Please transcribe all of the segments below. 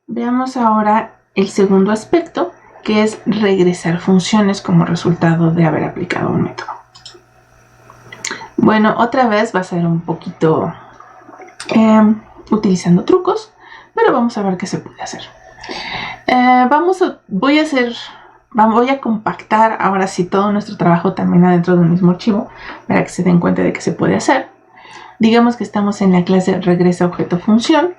veamos ahora el segundo aspecto, que es regresar funciones como resultado de haber aplicado un método. Bueno, otra vez va a ser un poquito utilizando trucos, pero vamos a ver qué se puede hacer. Voy a compactar ahora sí todo nuestro trabajo también adentro de un mismo archivo para que se den cuenta de que se puede hacer. Digamos que estamos en la clase regresa objeto función.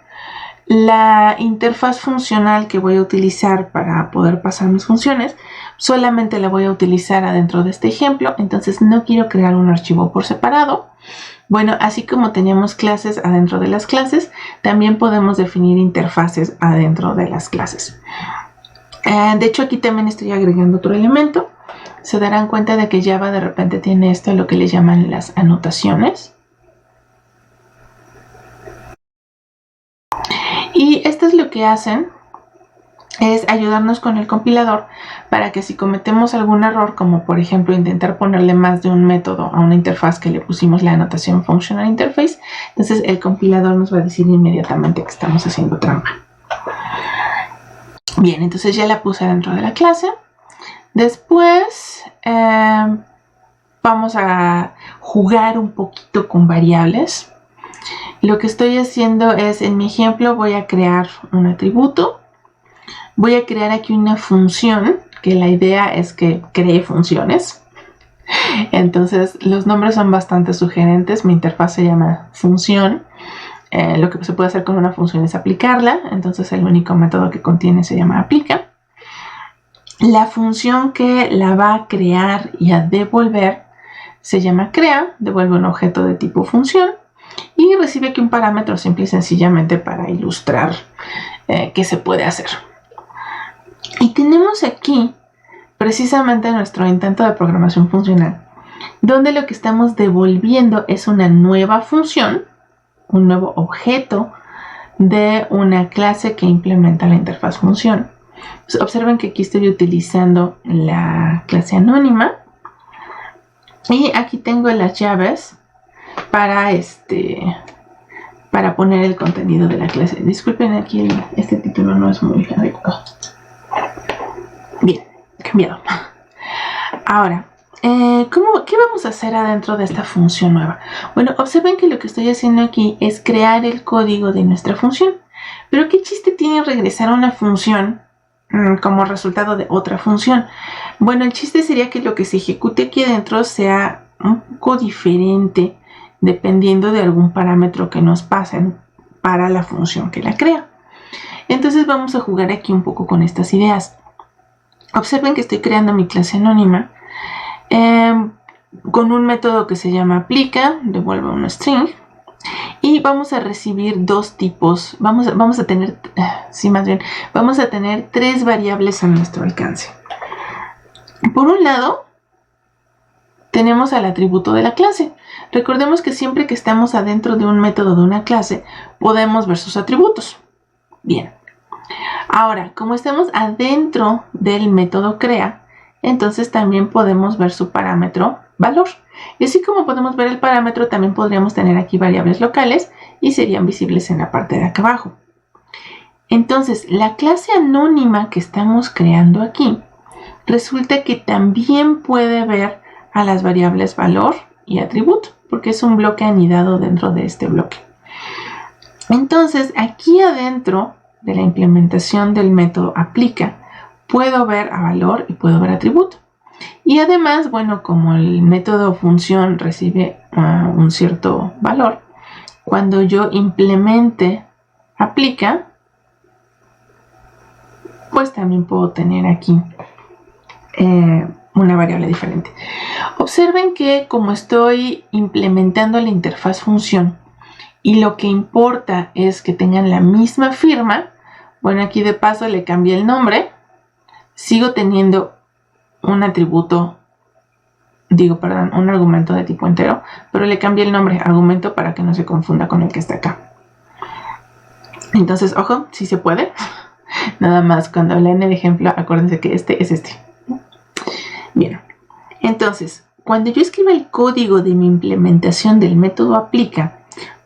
La interfaz funcional que voy a utilizar para poder pasar mis funciones solamente la voy a utilizar adentro de este ejemplo, entonces no quiero crear un archivo por separado. Bueno, así como teníamos clases adentro de las clases, también podemos definir interfaces adentro de las clases. De hecho, aquí también estoy agregando otro elemento. Se darán cuenta de que Java de repente tiene esto, lo que le llaman las anotaciones. Y esto es lo que hacen, es ayudarnos con el compilador para que si cometemos algún error, como por ejemplo intentar ponerle más de un método a una interfaz que le pusimos la anotación Functional Interface, entonces el compilador nos va a decir inmediatamente que estamos haciendo trampa. Bien, entonces ya la puse dentro de la clase. Después vamos a jugar un poquito con variables. Lo que estoy haciendo es, en mi ejemplo, voy a crear un atributo. Voy a crear aquí una función, que la idea es que cree funciones. Entonces, los nombres son bastante sugerentes. Mi interfaz se llama función. Lo que se puede hacer con una función es aplicarla. Entonces, el único método que contiene se llama aplica. La función que la va a crear y a devolver se llama crea. Devuelve un objeto de tipo función. Y recibe aquí un parámetro simple y sencillamente para ilustrar qué se puede hacer. Y tenemos aquí precisamente nuestro intento de programación funcional, donde lo que estamos devolviendo es una nueva función, un nuevo objeto de una clase que implementa la interfaz función. Pues observen que aquí estoy utilizando la clase anónima y aquí tengo las llaves para poner el contenido de la clase. Disculpen, aquí este título no es muy adecuado. Bien, cambiado. Ahora, ¿qué vamos a hacer adentro de esta función nueva? Bueno, observen que lo que estoy haciendo aquí es crear el código de nuestra función. Pero ¿qué chiste tiene regresar a una función como resultado de otra función? Bueno, el chiste sería que lo que se ejecute aquí adentro sea un poco diferente dependiendo de algún parámetro que nos pasen para la función que la crea. Entonces vamos a jugar aquí un poco con estas ideas. Observen que estoy creando mi clase anónima con un método que se llama aplica, devuelve un string, y vamos a recibir dos tipos. Vamos a tener tres variables a nuestro alcance. Por un lado, tenemos al atributo de la clase. Recordemos que siempre que estamos adentro de un método de una clase, podemos ver sus atributos. Bien. Ahora, como estamos adentro del método crea, entonces también podemos ver su parámetro valor. Y así como podemos ver el parámetro, también podríamos tener aquí variables locales y serían visibles en la parte de acá abajo. Entonces, la clase anónima que estamos creando aquí, resulta que también puede ver a las variables valor y atributo, porque es un bloque anidado dentro de este bloque. Entonces, aquí adentro de la implementación del método aplica, puedo ver a valor y puedo ver atributo. Y además, bueno, como el método función recibe un cierto valor, cuando yo implemente aplica, pues también puedo tener aquí una variable diferente. Observen que como estoy implementando la interfaz función y lo que importa es que tengan la misma firma, bueno, aquí de paso le cambié el nombre, sigo teniendo un un argumento de tipo entero, pero le cambié el nombre argumento para que no se confunda con el que está acá. Entonces, ojo, sí se puede. Nada más cuando leen el ejemplo, acuérdense que este es este. Bien, entonces, cuando yo escriba el código de mi implementación del método aplica,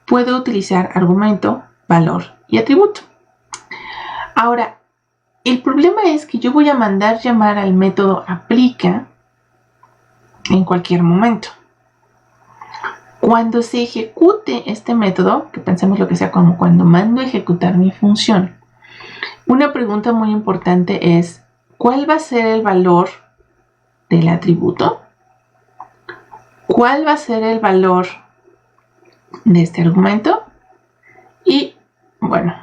puedo utilizar argumento, valor y atributo. Ahora, el problema es que yo voy a mandar llamar al método aplica en cualquier momento. Cuando se ejecute este método, que pensemos lo que sea como cuando mando a ejecutar mi función, una pregunta muy importante es, ¿cuál va a ser el valor del atributo? ¿Cuál va a ser el valor de este argumento? Y, bueno,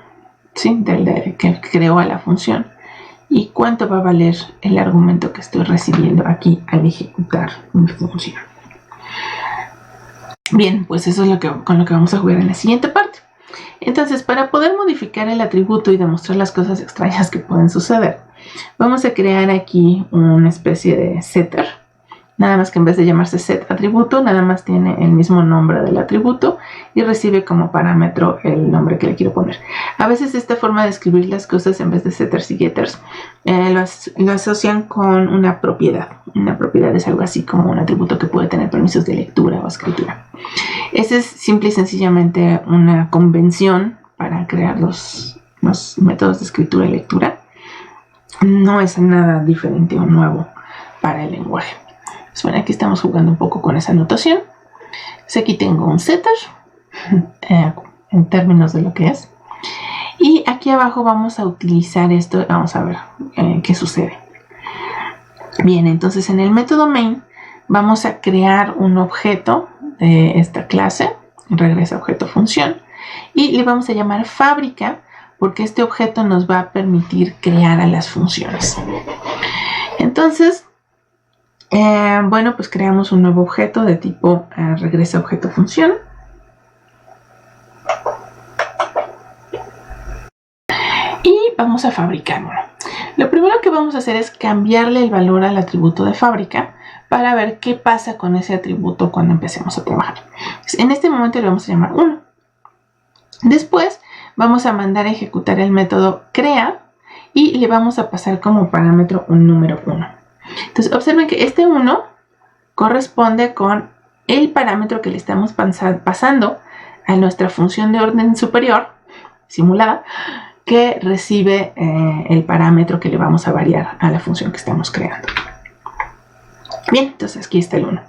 sí, del que creó a la función. ¿Y cuánto va a valer el argumento que estoy recibiendo aquí al ejecutar mi función? Bien, pues eso es con lo que vamos a jugar en la siguiente parte. Entonces, para poder modificar el atributo y demostrar las cosas extrañas que pueden suceder, vamos a crear aquí una especie de setter. Nada más que en vez de llamarse set atributo, nada más tiene el mismo nombre del atributo y recibe como parámetro el nombre que le quiero poner. A veces esta forma de escribir las cosas en vez de setters y getters lo asocian con una propiedad. Una propiedad es algo así como un atributo que puede tener permisos de lectura o escritura. Esa es simple y sencillamente una convención para crear los métodos de escritura y lectura. No es nada diferente o nuevo para el lenguaje. Pues bueno, aquí estamos jugando un poco con esa notación. Pues aquí tengo un setter en términos de lo que es. Y aquí abajo vamos a utilizar esto. Vamos a ver qué sucede. Bien, entonces en el método main vamos a crear un objeto de esta clase. Regresa objeto función. Y le vamos a llamar fábrica porque este objeto nos va a permitir crear a las funciones. Entonces, bueno, pues creamos un nuevo objeto de tipo regresa objeto función. Y vamos a fabricar uno. Lo primero que vamos a hacer es cambiarle el valor al atributo de fábrica para ver qué pasa con ese atributo cuando empecemos a trabajar. En este momento le vamos a llamar 1. Después vamos a mandar a ejecutar el método crea y le vamos a pasar como parámetro un número 1. Entonces observen que este 1 corresponde con el parámetro que le estamos pasando a nuestra función de orden superior simulada que recibe el parámetro que le vamos a variar a la función que estamos creando. Bien, entonces aquí está el 1.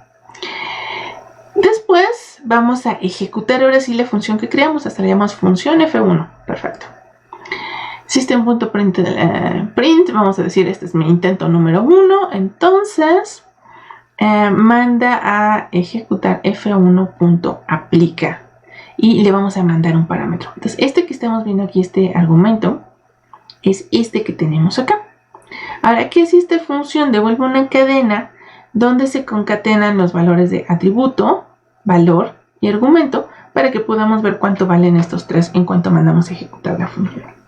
Después vamos a ejecutar ahora sí la función que creamos, hasta le llamamos función F1. Perfecto. System.print, vamos a decir, este es mi intento número 1, entonces manda a ejecutar f1.aplica y le vamos a mandar un parámetro. Entonces este que estamos viendo aquí, este argumento, es este que tenemos acá. Ahora, ¿qué es esta función? Devuelve una cadena donde se concatenan los valores de atributo, valor y argumento para que podamos ver cuánto valen estos tres en cuanto mandamos a ejecutar la función.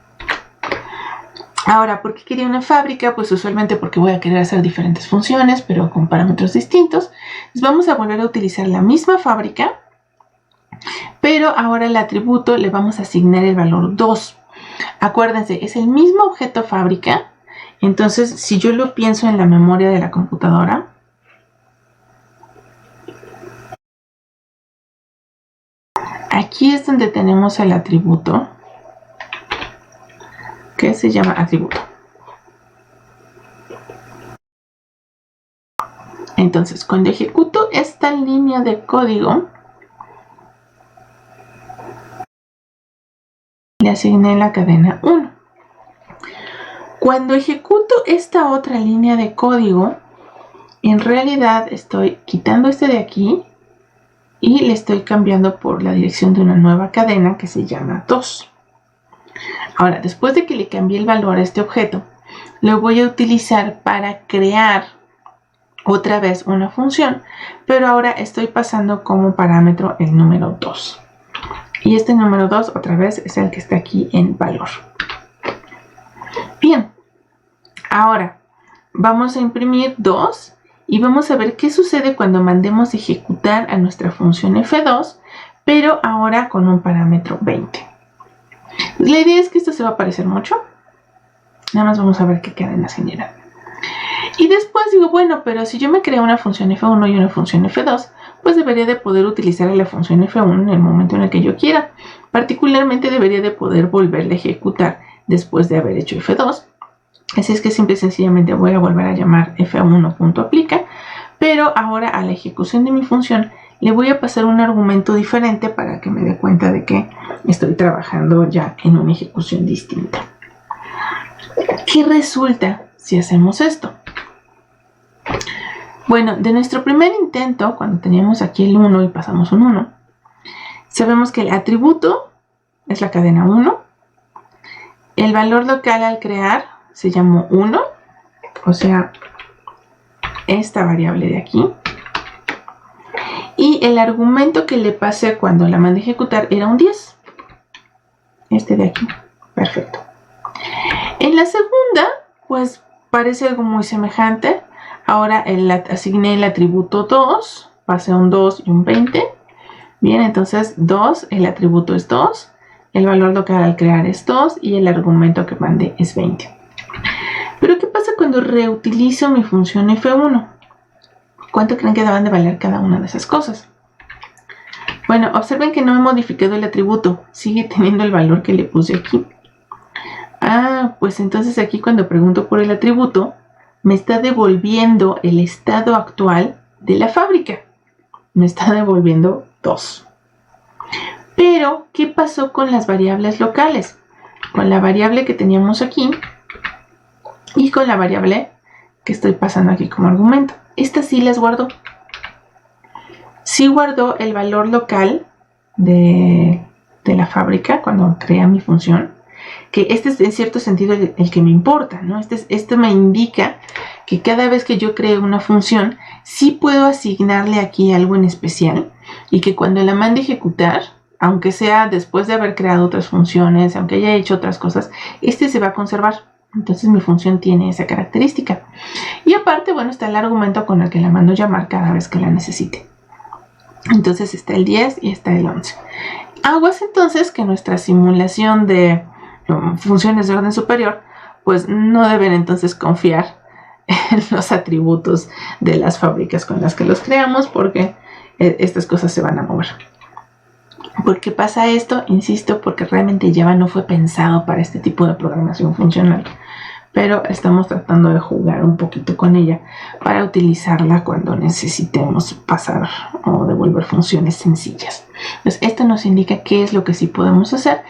Ahora, ¿por qué quería una fábrica? Pues usualmente porque voy a querer hacer diferentes funciones, pero con parámetros distintos. Entonces vamos a volver a utilizar la misma fábrica, pero ahora el atributo le vamos a asignar el valor 2. Acuérdense, es el mismo objeto fábrica. Entonces, si yo lo pienso en la memoria de la computadora, aquí es donde tenemos el atributo que se llama atributo. Entonces, cuando ejecuto esta línea de código, le asigné la cadena 1. Cuando ejecuto esta otra línea de código, en realidad estoy quitando este de aquí y le estoy cambiando por la dirección de una nueva cadena que se llama 2. Ahora, después de que le cambié el valor a este objeto, lo voy a utilizar para crear otra vez una función, pero ahora estoy pasando como parámetro el número 2. Y este número 2 otra vez es el que está aquí en valor. Bien, ahora vamos a imprimir 2 y vamos a ver qué sucede cuando mandemos ejecutar a nuestra función F2, pero ahora con un parámetro 20. La idea es que esto se va a parecer mucho. Nada más vamos a ver qué cadenas generan. Y después digo, bueno, pero si yo me creo una función F1 y una función F2, pues debería de poder utilizar la función F1 en el momento en el que yo quiera. Particularmente debería de poder volverla a ejecutar después de haber hecho F2. Así es que simple y sencillamente voy a volver a llamar F1.aplica, pero ahora a la ejecución de mi función le voy a pasar un argumento diferente para que me dé cuenta de que estoy trabajando ya en una ejecución distinta. ¿Qué resulta si hacemos esto? Bueno, de nuestro primer intento, cuando teníamos aquí el 1 y pasamos un 1, sabemos que el atributo es la cadena 1, el valor local al crear se llamó 1, o sea, esta variable de aquí, y el argumento que le pasé cuando la mandé a ejecutar era un 10, este de aquí, perfecto. En la segunda, pues parece algo muy semejante. Ahora asigné el atributo 2, pasé un 2 y un 20. Bien, entonces 2, el atributo es 2, el valor local al crear es 2 y el argumento que mandé es 20. Pero ¿qué pasa cuando reutilizo mi función F1? ¿Cuánto creen que deban de valer cada una de esas cosas? Bueno, observen que no he modificado el atributo, sigue teniendo el valor que le puse aquí. Pues entonces aquí cuando pregunto por el atributo, me está devolviendo el estado actual de la fábrica. Me está devolviendo 2. Pero, ¿qué pasó con las variables locales? Con la variable que teníamos aquí y con la variable que estoy pasando aquí como argumento. Estas sí las guardó. Sí guardó el valor local de la fábrica cuando crea mi función. Que este es en cierto sentido el que me importa, ¿no? Este me indica que cada vez que yo cree una función, sí puedo asignarle aquí algo en especial y que cuando la mande a ejecutar, aunque sea después de haber creado otras funciones, aunque haya hecho otras cosas, este se va a conservar. Entonces mi función tiene esa característica. Y aparte, bueno, está el argumento con el que la mando a llamar cada vez que la necesite. Entonces está el 10 y está el 11. Aguas entonces que nuestra simulación de funciones de orden superior, pues no deben entonces confiar en los atributos de las fábricas con las que los creamos, porque estas cosas se van a mover. ¿Por qué pasa esto? Insisto, porque realmente Java no fue pensado para este tipo de programación funcional, pero estamos tratando de jugar un poquito con ella para utilizarla cuando necesitemos pasar o devolver funciones sencillas. Entonces, esto nos indica qué es lo que sí podemos hacer,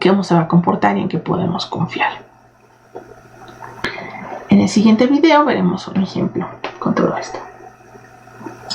cómo se va a comportar y en qué podemos confiar. En el siguiente video veremos un ejemplo con todo esto.